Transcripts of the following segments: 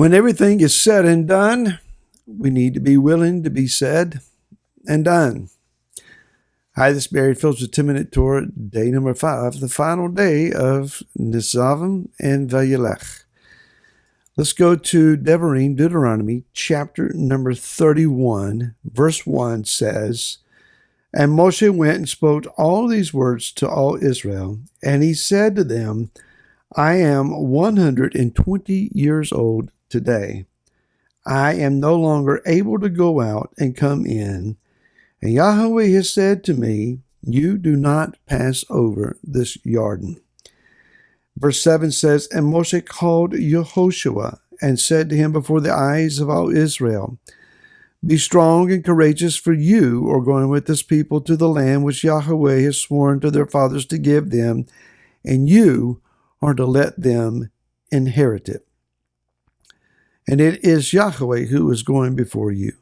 When everything is said and done, we need to be willing to be said and done. Hi, this is Barry Phillips with 10-Minute Torah, day number 5, the final day of Nitzavim and Vayelech. Let's go to Devarim, Deuteronomy, chapter number 31, verse 1 says, And Moshe went and spoke all these words to all Israel, and he said to them, I am 120 years old today. I am no longer able to go out and come in. And Yahweh has said to me, You do not pass over this Jordan. Verse 7 says, And Moshe called Yehoshua and said to him before the eyes of all Israel, Be strong and courageous, for you are going with this people to the land which Yahweh has sworn to their fathers to give them, and you are to let them inherit it. And it is Yahweh who is going before you.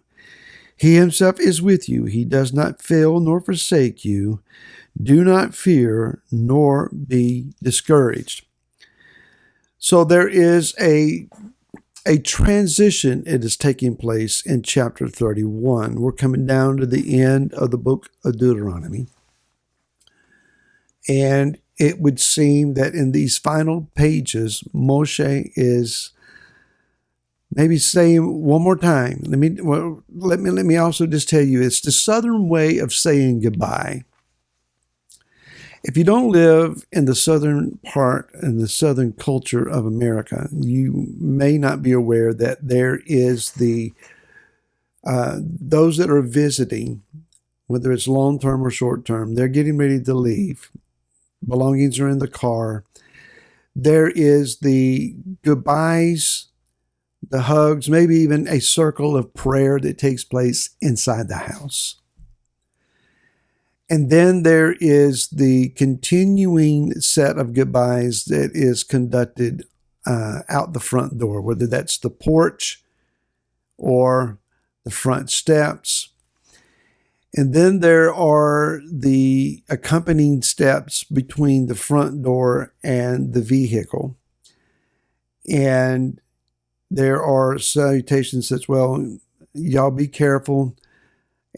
He himself is with you. He does not fail nor forsake you. Do not fear nor be discouraged. So there is a transition that is taking place in chapter 31. We're coming down to the end of the book of Deuteronomy. And it would seem that in these final pages, Moshe is maybe saying one more time. Let me also just tell you, it's the Southern way of saying goodbye. If you don't live in the southern part and the southern culture of America, you may not be aware that there is those that are visiting, whether it's long-term or short-term, they're getting ready to leave. Belongings are in the car. There is the goodbyes, the hugs, maybe even a circle of prayer that takes place inside the house. And then there is the continuing set of goodbyes that is conducted out the front door, whether that's the porch or the front steps. And then there are the accompanying steps between the front door and the vehicle. And there are salutations such, well, y'all be careful,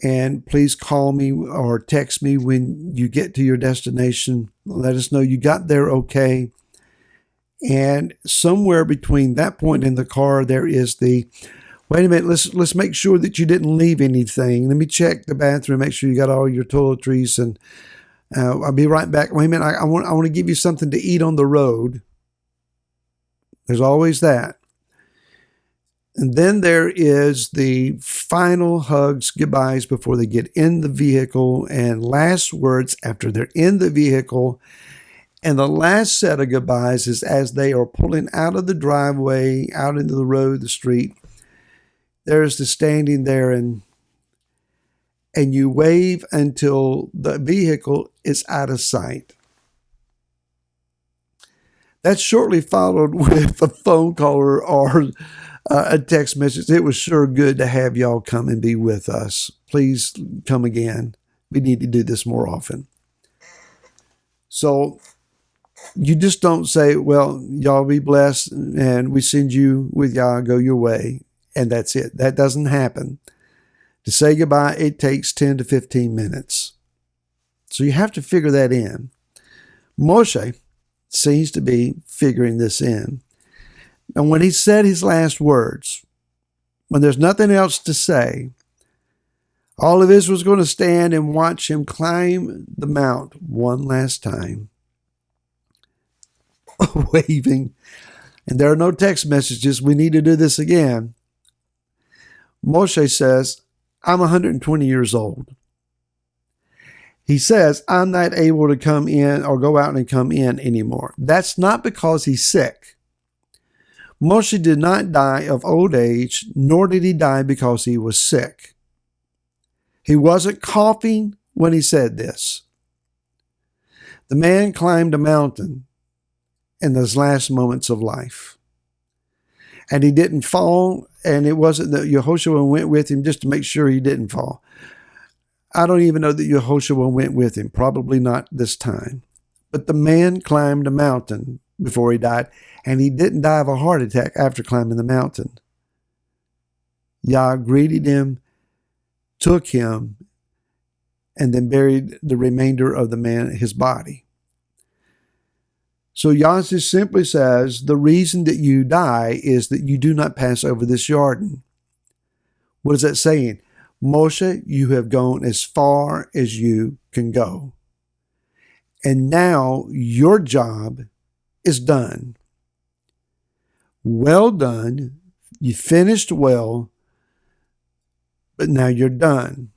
and please call me or text me when you get to your destination. Let us know you got there okay. And somewhere between that point in the car, there is the, wait a minute, let's make sure that you didn't leave anything. Let me check the bathroom, make sure you got all your toiletries, and I'll be right back. Wait a minute, I want to give you something to eat on the road. There's always that. And then there is the final hugs, goodbyes before they get in the vehicle, and last words after they're in the vehicle. And the last set of goodbyes is as they are pulling out of the driveway, out into the road, the street. There's the standing there and you wave until the vehicle is out of sight. That's shortly followed with a phone call or a text message. It was sure good to have y'all come and be with us. Please come again. We need to do this more often. So you just don't say, well, y'all be blessed and we send you with y'all, go your way. And that's it. That doesn't happen. To say goodbye, it takes 10 to 15 minutes. So you have to figure that in. Moshe seems to be figuring this in. And when he said his last words, when there's nothing else to say, all of Israel's going to stand and watch him climb the mount one last time, waving. And there are no text messages. We need to do this again. Moshe says, I'm 120 years old. He says, I'm not able to come in or go out and come in anymore. That's not because he's sick. Moshe did not die of old age, nor did he die because he was sick. He wasn't coughing when he said this. The man climbed a mountain in those last moments of life. And he didn't fall, and it wasn't that Yehoshua went with him just to make sure he didn't fall. I don't even know that Yehoshua went with him, probably not this time. But the man climbed a mountain before he died, and he didn't die of a heart attack after climbing the mountain. Yah greeted him, took him, and then buried the remainder of the man, his body. So Yah just simply says, the reason that you die is that you do not pass over this Jordan. What is that saying? Moshe, you have gone as far as you can go. And now your job is done. Well done. You finished well, but now you're done.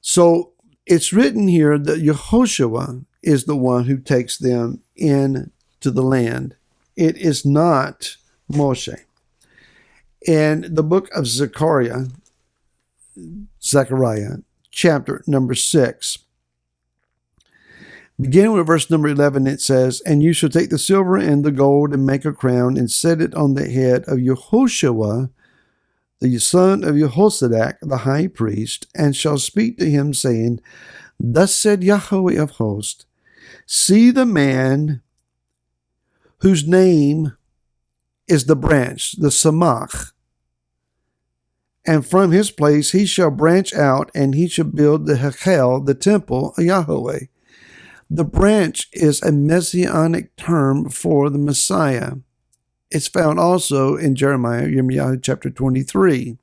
So it's written here that Yehoshua is the one who takes them into the land. It is not Moshe. In the book of Zechariah, chapter number 6, beginning with verse number 11, it says, "And you shall take the silver and the gold and make a crown and set it on the head of Yehoshua, the son of Jehozadak, the high priest, and shall speak to him, saying, Thus said Yahweh of hosts, see the man whose name is the branch, the Samach, and from his place he shall branch out, and he shall build the Hekel, the temple of Yahweh." The branch is a messianic term for the Messiah. It's found also in Jeremiah chapter 23.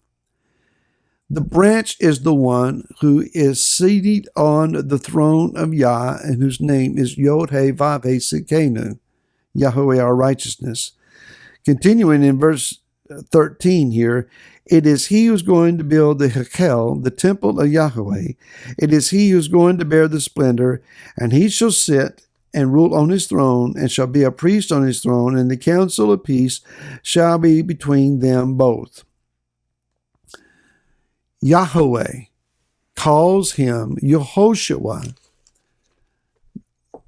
The branch is the one who is seated on the throne of Yah, and whose name is Yod-Heh-Vav-Heh Tsidkenu, Yahweh our righteousness. Continuing in verse 13 here, it is he who's going to build the Hekel, the temple of Yahweh. It is he who's going to bear the splendor, and he shall sit and rule on his throne, and shall be a priest on his throne, and the council of peace shall be between them both. Yahweh calls him Yehoshua,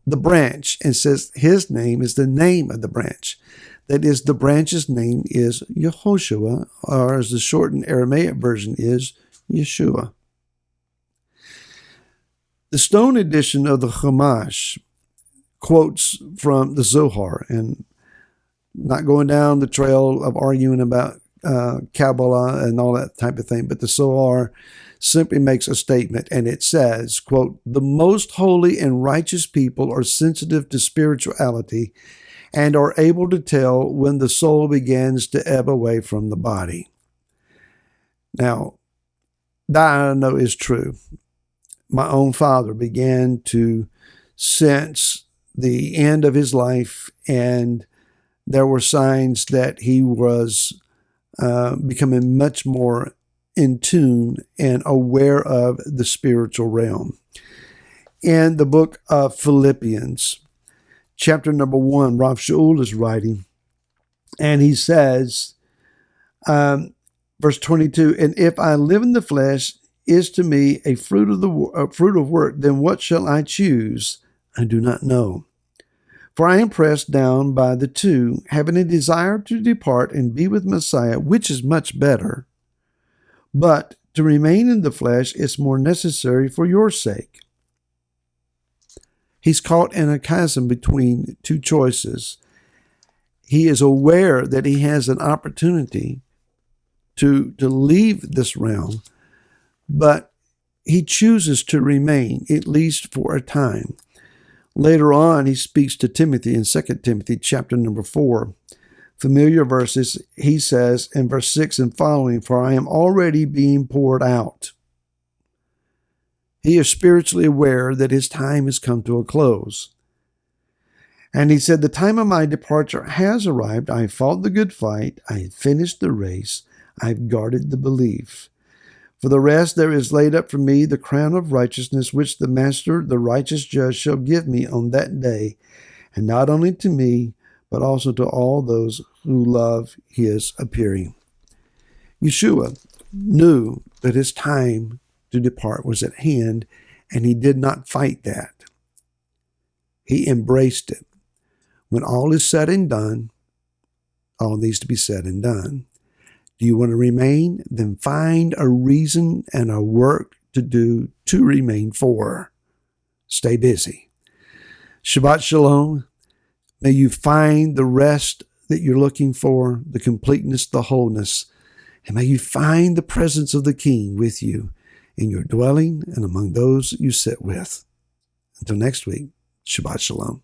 the branch, and says his name is the name of the branch. That is, the branch's name is Yehoshua, or as the shortened Aramaic version is, Yeshua. The Stone edition of the Chumash quotes from the Zohar, and not going down the trail of arguing about Kabbalah and all that type of thing, but the Zohar simply makes a statement, and it says, quote, "The most holy and righteous people are sensitive to spirituality and are able to tell when the soul begins to ebb away from the body." Now, that I know is true. My own father began to sense the end of his life, and there were signs that he was becoming much more in tune and aware of the spiritual realm. In the book of Philippians, chapter number 1, Rav Shaul is writing, and he says, verse 22, "And if I live in the flesh is to me a fruit of work, then what shall I choose? I do not know. For I am pressed down by the two, having a desire to depart and be with Messiah, which is much better. But to remain in the flesh is more necessary for your sake." He's caught in a chasm between two choices. He is aware that he has an opportunity to leave this realm, but he chooses to remain, at least for a time. Later on, he speaks to Timothy in 2 Timothy chapter number 4. Familiar verses, he says in verse 6 and following, "For I am already being poured out." He is spiritually aware that his time has come to a close. And he said, "The time of my departure has arrived. I have fought the good fight. I have finished the race. I have guarded the belief. For the rest, there is laid up for me the crown of righteousness, which the Master, the righteous judge, shall give me on that day, and not only to me, but also to all those who love his appearing." Yeshua knew that his time to depart was at hand, and he did not fight that. He embraced it. When all is said and done, all needs to be said and done. Do you want to remain? Then find a reason and a work to do to remain for. Stay busy. Shabbat Shalom. May you find the rest that you're looking for, the completeness, the wholeness. And may you find the presence of the King with you in your dwelling and among those you sit with. Until next week, Shabbat Shalom.